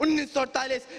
1948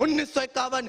1951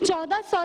1400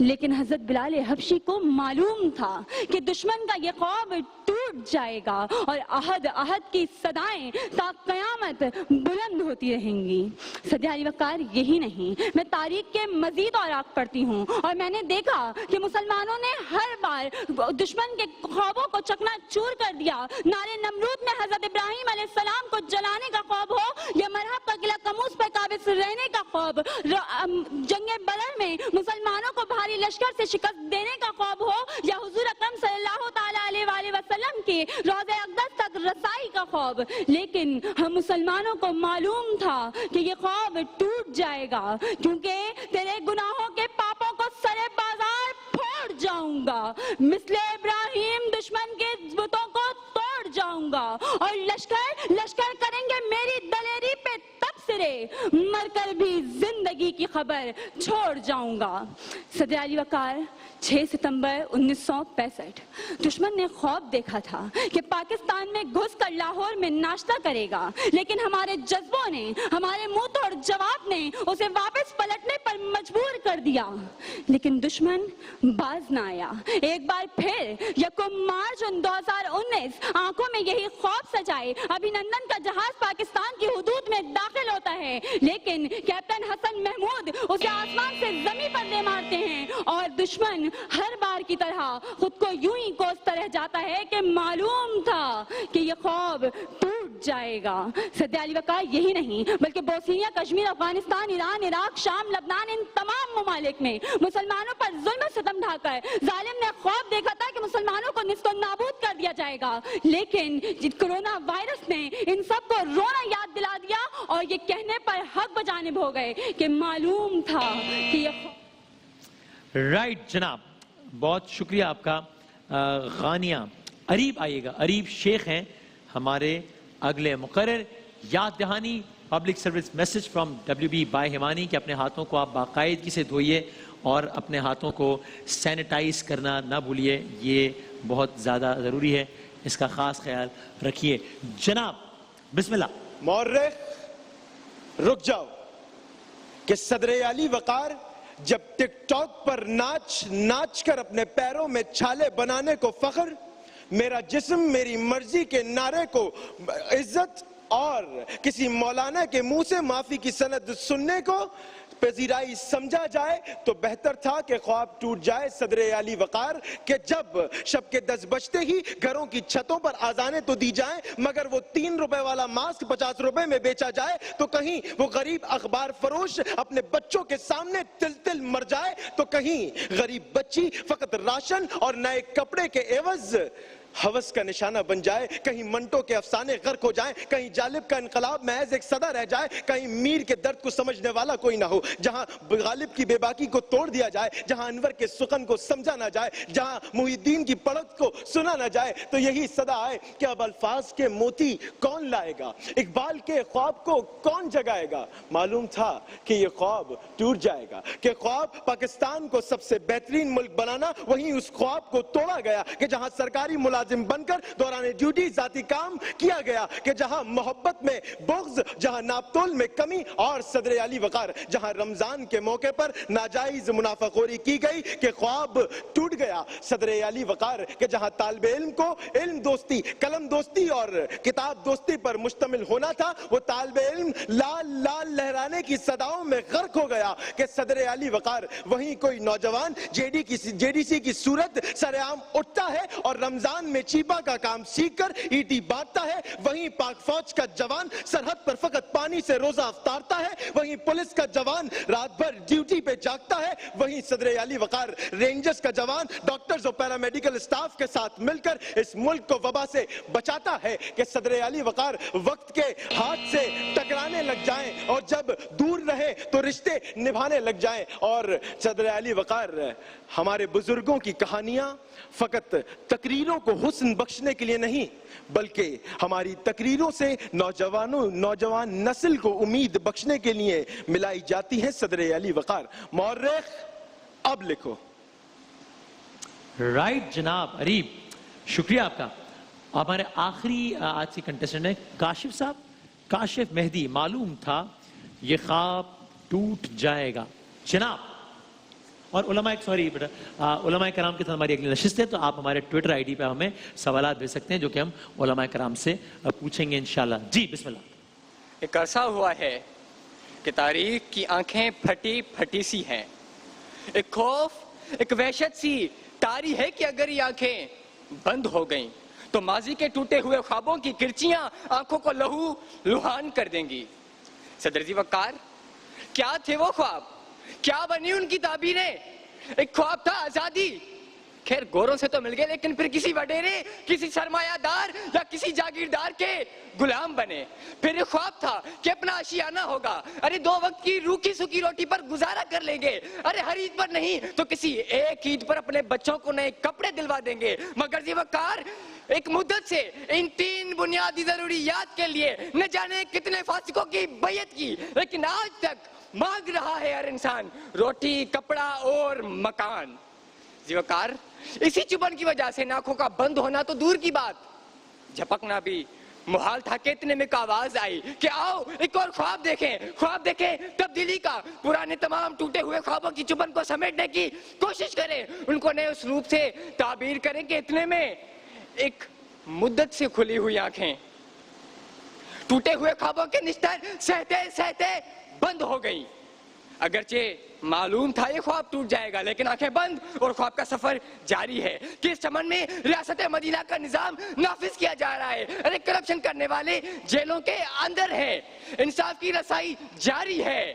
لیکن حضرت بلال حبشی کو معلوم تھا کہ دشمن کا یہ خواب ٹوٹ جائے گا اور عہد کی صدائیں تا قیامت بلند ہوتی رہیں گی۔ صدیہ علی وقار یہی نہیں، میں تاریخ کے مزید اوراق پڑھتی ہوں اور میں نے دیکھا کہ مسلمانوں نے ہر بار دشمن کے خوابوں کو چکنا چور کر دیا۔ نارے نمرود میں حضرت ابراہیم علیہ السلام کو جلانے کا خواب ہو یا مرحب کا قلعہ قموس پر قابض رہنے کا خواب، جنگ بدر میں مسلمانوں کو بھاری لشکر سے شکست دینے کا خواب ہو یا حضور اکرم صلی اللہ تعالیٰ علیہ وآلہ وسلم کے روضہ اقدس تک رسائی کا خواب، لیکن ہم مسلمانوں کو معلوم تھا کہ یہ خواب ٹوٹ جائے گا، کیونکہ تیرے گناہوں کے پاپوں کو سرے بازار پھوڑ جاؤں گا، مثل ابراہیم دشمن کے بتوں کو توڑ جاؤں گا، اور لشکر کریں گے میری دلیری پہ تبصرے، مر کر بھی زندگی کی خبر چھوڑ جاؤں گا۔ صدیہ علی وقار 6 ستمبر 1965 دشمن نے خواب دیکھا تھا کہ پاکستان میں گھس کر لاہور میں ناشتہ کرے گا، لیکن ہمارے جذبوں نے، ہمارے منہ توڑ جواب نے اسے واپس پلٹنے پر مجبور کر دیا، لیکن دشمن باز نہ آیا۔ ایک بار پھر یکم مارچ 2019 آنکھوں میں یہی خواب سجائے ابھی نندن کا جہاز پاکستان کی حدود میں داخل ہوتا ہے، لیکن کیپٹن حسن محمود اسے آسمان سے زمین پر دے مارتے ہیں اور دشمن ہر بار کی طرح خود کو یوں ہی کوستا رہ جاتا ہے کہ معلوم تھا کہ یہ خواب ٹوٹ جائے گا۔ صدیہ علی وقار یہی نہیں بلکہ بوسنیا، کشمیر، افغانستان، ایران، عراق، شام، لبنان، ان تمام ممالک میں مسلمانوں پر ظلم و ستم ڈھا کر ظالم نے خواب دیکھا تھا کہ مسلمانوں کو نیست و نابود کر دیا جائے گا، لیکن کرونا وائرس نے ان سب کو رونا یاد دلا دیا اور یہ کہنے پر حق بجانب ہو گئے کہ معلوم تھا کہ یہ رائٹ جناب، بہت شکریہ آپ کا۔ غانیہ اریب آئیے گا، اریب شیخ ہیں ہمارے اگلے مقرر۔ یاد دہانی، public service message from WB by Himani کہ اپنے ہاتھوں کو آپ باقاعدگی سے دھوئیے اور اپنے ہاتھوں کو سینیٹائز کرنا نہ بھولیے، یہ بہت زیادہ ضروری ہے، اس کا خاص خیال رکھیے۔ جناب بسم اللہ۔ مورخ رک جاؤ کہ صدر علی وقار جب ٹک ٹاک پر ناچ کر اپنے پیروں میں چھالے بنانے کو فخر، میرا جسم میری مرضی کے نعرے کو عزت اور کسی مولانا کے منہ سے معافی کی سند سننے کو پذیرائی سمجھا جائے تو بہتر تھا کہ خواب ٹوٹ جائے صدر علی وقار کہ جب شب کے 10 بجتے ہی گھروں کی چھتوں پر آذانیں تو دی جائیں مگر وہ 3 روپے والا ماسک 50 روپے میں بیچا جائے تو کہیں وہ غریب اخبار فروش اپنے بچوں کے سامنے تل تل مر جائے تو کہیں غریب بچی فقط راشن اور نئے کپڑے کے عوض ہوس کا نشانہ بن جائے، کہیں منٹو کے افسانے غرق ہو جائیں، کہیں جالب کا انقلاب محض ایک صدا رہ جائے، کہیں میر کے درد کو سمجھنے والا کوئی نہ ہو، جہاں غالب کی بے باکی کو توڑ دیا جائے، جہاں انور کے سخن کو سمجھا نہ جائے، جہاں محی الدین کی پڑھت کو سنا نہ جائے تو یہی صدا آئے کہ اب الفاظ کے موتی کون لائے گا، اقبال کے خواب کو کون جگائے گا۔ معلوم تھا کہ یہ خواب ٹوٹ جائے گا، کہ خواب پاکستان کو سب سے بہترین ملک بنانا، وہیں اس خواب کو توڑا گیا کہ جہاں سرکاری ملازم بن کر دوران ڈیوٹی ذاتی کام کیا گیا، کہ جہاں محبت میں بغض، جہاں ناپتول میں کمی، اور صدر علی وقار جہاں رمضان کے موقع پر ناجائز منافع خوری کی گئی کہ خواب ٹوٹ گیا۔ صدر علی وقار کہ جہاں طالب علم کو علم دوستی، قلم دوستی اور کتاب دوستی پر مشتمل ہونا تھا، وہ طالب علم لال لال لہرانے کی صداؤں میں غرق ہو گیا کہ صدر علی وقار وہیں کوئی نوجوان JDC کی صورت سرعام اٹھتا ہے اور رمضان میں چیپا کا کام سیکھ کر ایٹی بانٹتا ہے، وہیں پاک فوج کا جوان سرحد پر فقط پانی سے روزہ افطارتا ہے، وہیں پولیس کا جوان رات بھر ڈیوٹی پہ جاگتا ہے، وہیں صدر علی وقار رینجرز کا جوان ڈاکٹرز اور پیرامیڈیکل اسٹاف کے ساتھ مل کر اس ملک کو وبا سے بچاتا ہے کہ صدر علی وقار وقت کے ہاتھ سے ٹکرانے لگ جائیں اور جب دور رہے تو رشتے نبھانے لگ جائیں۔ اور صدر علی وقار ہمارے بزرگوں کی کہانیاں فقط تقریروں کو حسن بخشنے کے لیے نہیں بلکہ ہماری تقریروں سے نوجوان نسل کو امید بخشنے کے لیے ملائی جاتی ہیں۔ صدر علی وقار مورخ اب لکھو۔ رائٹ جناب اریب، شکریہ آپ کا۔ ہمارے آخری آج سے کنٹیسٹنٹ ہیں کاشف صاحب، کاشف مہدی۔ معلوم تھا یہ خواب ٹوٹ جائے گا۔ جناب اور علماء سوری بیٹا علماء کرام کے ساتھ ہماری اگلی نشست ہے، تو آپ ہمارے ٹویٹر آئی ڈی پہ ہمیں سوالات بھیج سکتے ہیں جو کہ ہم علماء کرام سے پوچھیں گے انشاءاللہ. جی بسم اللہ. ایک عرصہ ہوا ہے کہ تاریخ کی آنکھیں پھٹی پھٹی سی ہیں. ایک خوف، ایک وحشت سی طاری ہے کہ اگر یہ آنکھیں بند ہو گئیں تو ماضی کے ٹوٹے ہوئے خوابوں کی کرچیاں آنکھوں کو لہو لہان کر دیں گی. صدر جی وقار، کیا تھے وہ خواب؟ کیا بنی ان کی تعبیریں؟ ایک خواب تھا آزادی، خیر گوروں سے تو مل گئے لیکن پھر کسی وڈیرے، کسی سرمایہ دار یا کسی جاگیردار کے غلام بنے. پھر ایک خواب تھا کہ اپنا آشیانہ ہوگا، ارے 2 وقت کی روکھی سوکھی روٹی پر گزارا کر لیں گے، ارے ہر عید پر نہیں تو کسی ایک عید پر اپنے بچوں کو نئے کپڑے دلوا دیں گے. مگر جی وقار، ایک مدت سے ان 3 بنیادی ضروریات کے لیے نہ جانے کتنے فاسقوں کی بیعت کی، لیکن آج تک مانگ رہا ہے ہر انسان روٹی، کپڑا اور مکان. جی وقار، اسی چبن کی وجہ سے آنکھوں کا بند ہونا تو دور کی بات، جھپکنا بھی محال تھا کہ اتنے میں ایک آواز آئی کہ آؤ ایک اور خواب دیکھیں. خواب دیکھیں تبدیلی کا، پرانے تمام ٹوٹے ہوئے خوابوں کی چبن کو سمیٹنے کی کوشش کریں، ان کو نئے اسلوب سے تعبیر کریں. کہ اتنے میں ایک مدت سے کھلی ہوئی آنکھیں ٹوٹے ہوئے خوابوں کے نشتر سہتے سہتے بند ہو گئی. اگرچہ معلوم تھا یہ خواب ٹوٹ جائے گا لیکن آنکھیں بند اور خواب کا سفر جاری ہے کہ اس چمن میں ریاست مدینہ کا نظام نافذ کیا جا رہا ہے. ارے کرپشن کرنے والے جیلوں کے اندر ہیں، انصاف کی رسائی جاری ہے،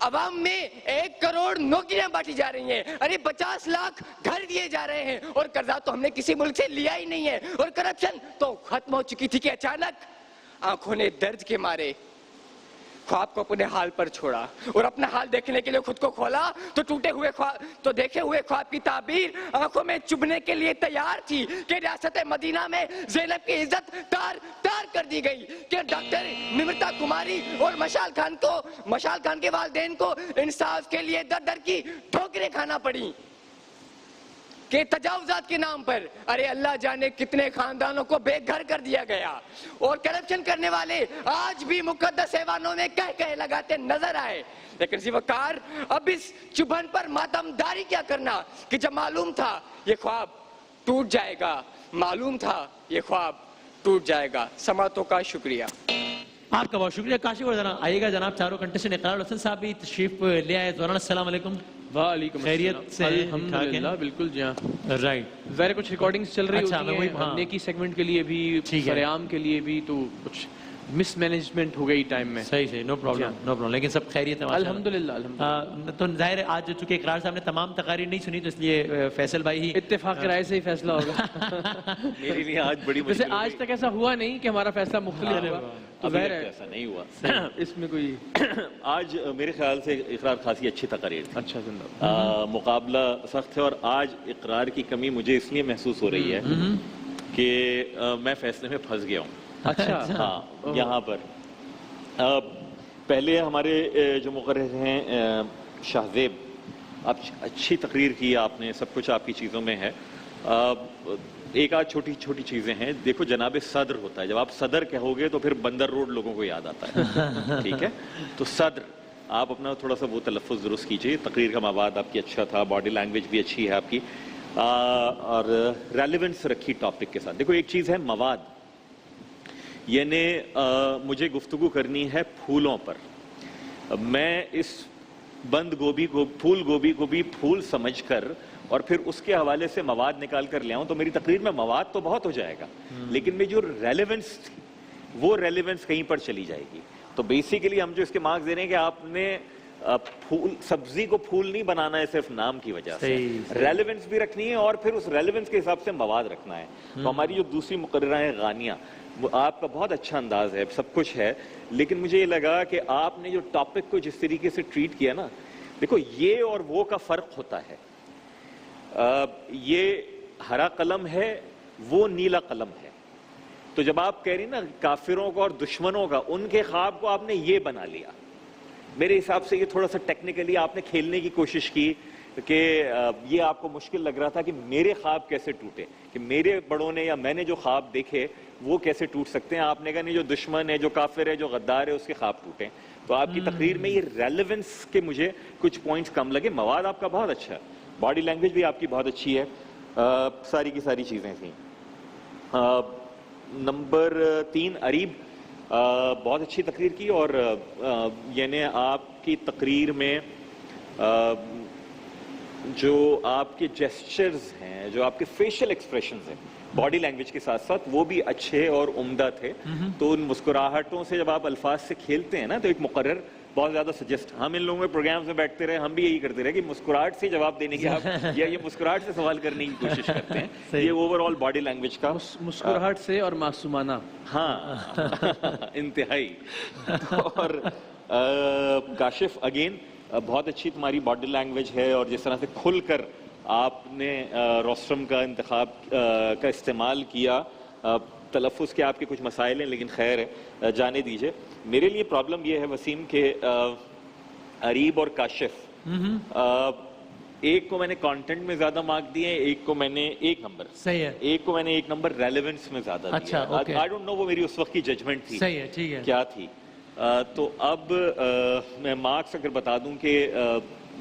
عوام میں 1 کروڑ نوکریاں بانٹی جا رہی ہیں، ارے 50 لاکھ گھر دیے جا رہے ہیں، اور قرضہ تو ہم نے کسی ملک سے لیا ہی نہیں ہے، اور کرپشن تو ختم ہو چکی تھی کہ اچانک آنکھوں نے درد کے مارے خواب کو اپنے حال پر چھوڑا اور اپنا حال دیکھنے کے لیے خود کو کھولا تو ٹوٹے ہوئے خواب، تو دیکھے ہوئے خواب کی تعبیر آنکھوں میں چبھنے کے لیے تیار تھی کہ ریاست مدینہ میں زینب کی عزت تار تار کر دی گئی، کہ ڈاکٹر نمرتا کماری اور مشال خان کے والدین کو انصاف کے لیے در در کی ٹھوکریں کھانا پڑی، کہ تجاوزات کے نام پر ارے اللہ جانے کتنے خاندانوں کو بے گھر کر دیا گیا، اور کرپشن کرنے والے آج بھی مقدس ایوانوں میں کہہ لگاتے نظر آئے. لیکن سی وقار، اب اس چبھن پر ماتم داری کیا کرنا کہ جب معلوم تھا یہ خواب ٹوٹ جائے گا، معلوم تھا یہ خواب ٹوٹ جائے گا. سماعتوں کا شکریہ. آپ کا بہت شکریہ. کاشف اور جناب آئیے گا، جناب چاروں کنٹیسٹنٹ اقرار حسن صاحب بھی تشریف لے آئے. دوران السلام علیکم. وعلیکم خیریت سے؟ الحمدللہ بالکل جی ہاں. رائٹ، ظاہر کچھ ریکارڈنگز چل رہی ہوتی ہیں نیکی سیگمنٹ کے لیے بھی، سریام کے لیے بھی، تو کچھ مس مینجمنٹ ہو گئی ٹائم میں. صحیح، نو پرابلم، لیکن سب خیریت ہے الحمدللہ. تو ظاہر ہے آج چونکہ اقرار صاحب نے تمام تقاریر نہیں سنی تو اس لیے فیصل بھائی ہی اتفاق رائے سے ہی فیصلہ ہوگا. میرے لیے آج بڑی ویسے آج تک ایسا ہوا نہیں کہ ہمارا فیصلہ مختلف ہوا، تو ظاہر ہے ایسا نہیں ہوا. اس میں کوئی آج میرے خیال سے اقرار خاصی اچھی تقاریر تھی. اچھا زندہ مقابلہ سخت ہے، اور آج اقرار کی کمی مجھے اس لیے محسوس ہو رہی ہے کہ میں فیصلے میں پھنس گیا ہوں. اچھا ہاں، یہاں پر پہلے ہمارے جو مقرر ہیں شاہزیب، آپ اچھی تقریر کی آپ نے، سب کچھ آپ کی چیزوں میں ہے. ایک آدھ چھوٹی چھوٹی چیزیں ہیں. دیکھو جناب صدر ہوتا ہے، جب آپ صدر کہو گے تو پھر بندر روڈ لوگوں کو یاد آتا ہے. ٹھیک ہے، تو صدر آپ اپنا تھوڑا سا وہ تلفظ درست کیجیے. تقریر کا مواد آپ کی اچھا تھا، باڈی لینگویج بھی اچھی ہے آپ کی، اور ریلیونس رکھی ٹاپک کے ساتھ. دیکھو ایک چیز ہے مواد، یعنی مجھے گفتگو کرنی ہے پھولوں پر. میں اس بند گوبھی کو، پھول گوبھی کو بھی پھول سمجھ کر اور پھر اس کے حوالے سے مواد نکال کر لے آؤں تو میری تقریر میں مواد تو بہت ہو جائے گا، لیکن میں جو ریلیونس تھی وہ ریلیونس کہیں پر چلی جائے گی. تو بیسیکلی ہم جو اس کے مارکس دے رہے ہیں کہ آپ نے پھول، سبزی کو پھول نہیں بنانا ہے صرف نام کی وجہ سے، ریلیونس بھی رکھنی ہے اور پھر اس ریلیونس کے حساب سے مواد رکھنا ہے. تو ہماری جو دوسری مقررہ ہیں غانیہ، آپ کا بہت اچھا انداز ہے، سب کچھ ہے، لیکن مجھے یہ لگا کہ آپ نے جو ٹاپک کو جس طریقے سے ٹریٹ کیا نا، دیکھو یہ اور وہ کا فرق ہوتا ہے. یہ ہرا قلم ہے، وہ نیلا قلم ہے. تو جب آپ کہہ رہی نا کافروں کا اور دشمنوں کا، ان کے خواب کو آپ نے یہ بنا لیا. میرے حساب سے یہ تھوڑا سا ٹیکنیکلی آپ نے کھیلنے کی کوشش کی کہ یہ آپ کو مشکل لگ رہا تھا کہ میرے خواب کیسے ٹوٹے، کہ میرے بڑوں نے یا میں نے جو خواب دیکھے وہ کیسے ٹوٹ سکتے ہیں. آپ نے کہا نہیں، جو دشمن ہے، جو کافر ہے، جو غدار ہے، اس کے خواب ٹوٹیں. تو آپ کی تقریر میں یہ ریلیونس کے مجھے کچھ پوائنٹس کم لگے. مواد آپ کا بہت اچھا ہے, باڈی لینگویج بھی آپ کی بہت اچھی ہے, ساری کی ساری چیزیں تھیں. نمبر 3 اریب, بہت اچھی تقریر کی, اور یعنی آپ کی تقریر میں جو آپ کے جیسچرز ہیں, جو آپ کے فیشل ایکسپریشنز ہیں باڈی لینگویج کے ساتھ ساتھ, وہ بھی اچھے اور عمدہ تھے. تو ان مسکراہٹوں سے جب آپ الفاظ سے کھیلتے ہیں نا, تو ایک مقرر بہت زیادہ سجیسٹ, ہم ان لوگوں کے پروگرامز میں بیٹھتے رہے, ہم بھی یہی کرتے رہے کہ مسکراہٹ سے جواب دینے کی آپ یا یہ مسکراہٹ سے سوال کرنے کی کوشش کرتے ہیں. یہ اوور آل باڈی لینگویج کا مسکراہٹ سے اور معصومانہ, ہاں انتہائی. اور کاشف اگین بہت اچھی تمہاری باڈی لینگویج ہے, اور جس طرح سے کھل کر آپ نے روسٹرم کا انتخاب کا استعمال کیا. تلفظ کے آپ کے کچھ مسائل ہیں, لیکن خیر ہے, جانے دیجئے. میرے لیے پرابلم یہ ہے وسیم کہ اریب اور کاشف, ایک کو میں نے کانٹینٹ میں زیادہ مارک دیے, ایک کو میں نے 1 نمبر, صحیح ہے, ایک کو میں نے 1 نمبر ریلیونس میں زیادہ دیا. اچھا, آئی ڈونٹ نو وہ میری اس وقت کی ججمنٹ تھی, صحیح ہے, ٹھیک ہے, کیا تھی. تو اب میں مارکس اگر بتا دوں کہ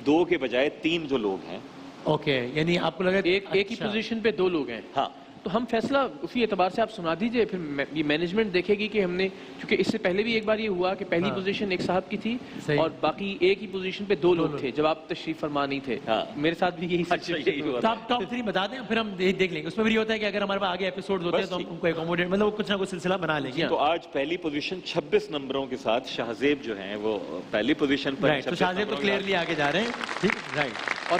2 کے بجائے 3 جو لوگ ہیں. اوکے, یعنی آپ کو لگا ایک ہی پوزیشن پہ 2 لوگ ہیں. ہاں, تو ہم فیصلہ اسی اعتبار سے آپ سنا دیجئے, پھر یہ مینجمنٹ دیکھے گی کہ ہم نے, کیونکہ اس سے پہلے بھی ایک بار یہ ہوا کہ پہلی پوزیشن ایک صاحب کی تھی اور باقی ایک ہی پوزیشن پہ 2 لوگ تھے جب آپ تشریف فرما نہیں تھے. میرے ساتھ بھی یہی ٹاپ 3 بتا دیں, پھر ہم دیکھ لیں گے. اس میں بھی ہوتا ہے کہ اگر ہمارے پاس آگے ایپیسوڈ ہوتے ہیں تو ہم ان کو اکوموڈیٹ, مطلب کچھ نہ کچھ سلسلہ بنا لیں گے. تو آج پہلی پوزیشن 26 نمبروں کے ساتھ شہزیب جو ہیں وہ پہلی پوزیشن پر, تو شہزیب تو کلیئرلی آگے جا رہے ہیں, رائٹ. اور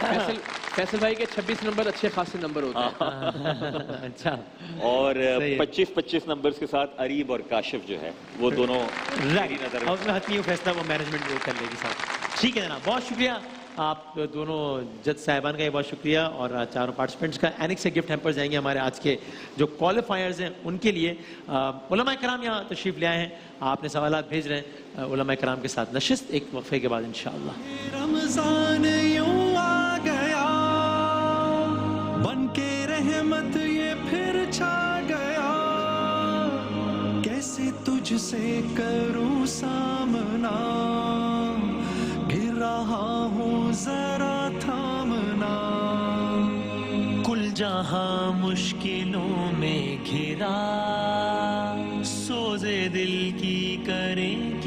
فیصل بھائی کے 26 نمبر اچھے خاصے نمبر ہوتے ہیں. اچھا, اور 25 نمبرز کے ساتھ اریب اور کاشف جو ہے وہ دونوں نظر میں حتمی فیصلہ وہ مینجمنٹ کر لے گی صاحب. ٹھیک ہے جناب, بہت شکریہ آپ دونوں جج صاحبان کا, یہ بہت شکریہ, اور چاروں پارٹیسپینٹس کا. اینک سے گفٹ ہیمپر جائیں گے ہمارے آج کے جو کوالیفائرز ہیں ان کے لیے. علماء کرام یہاں تشریف لے آئے ہیں, آپ نے سوالات بھیج رہے ہیں. علماء کرام کے ساتھ نشست ایک وقفے کے بعد انشاءاللہ. رمضان یوں آ گیا بن کے رحمت, یہ پھر چھا گیا, کیسے تجھ سے کروں سامنا, گر رہا ہوں ذرا تھامنا, کل جہاں مشکلوں میں گھرا, سوزے دل کی کریں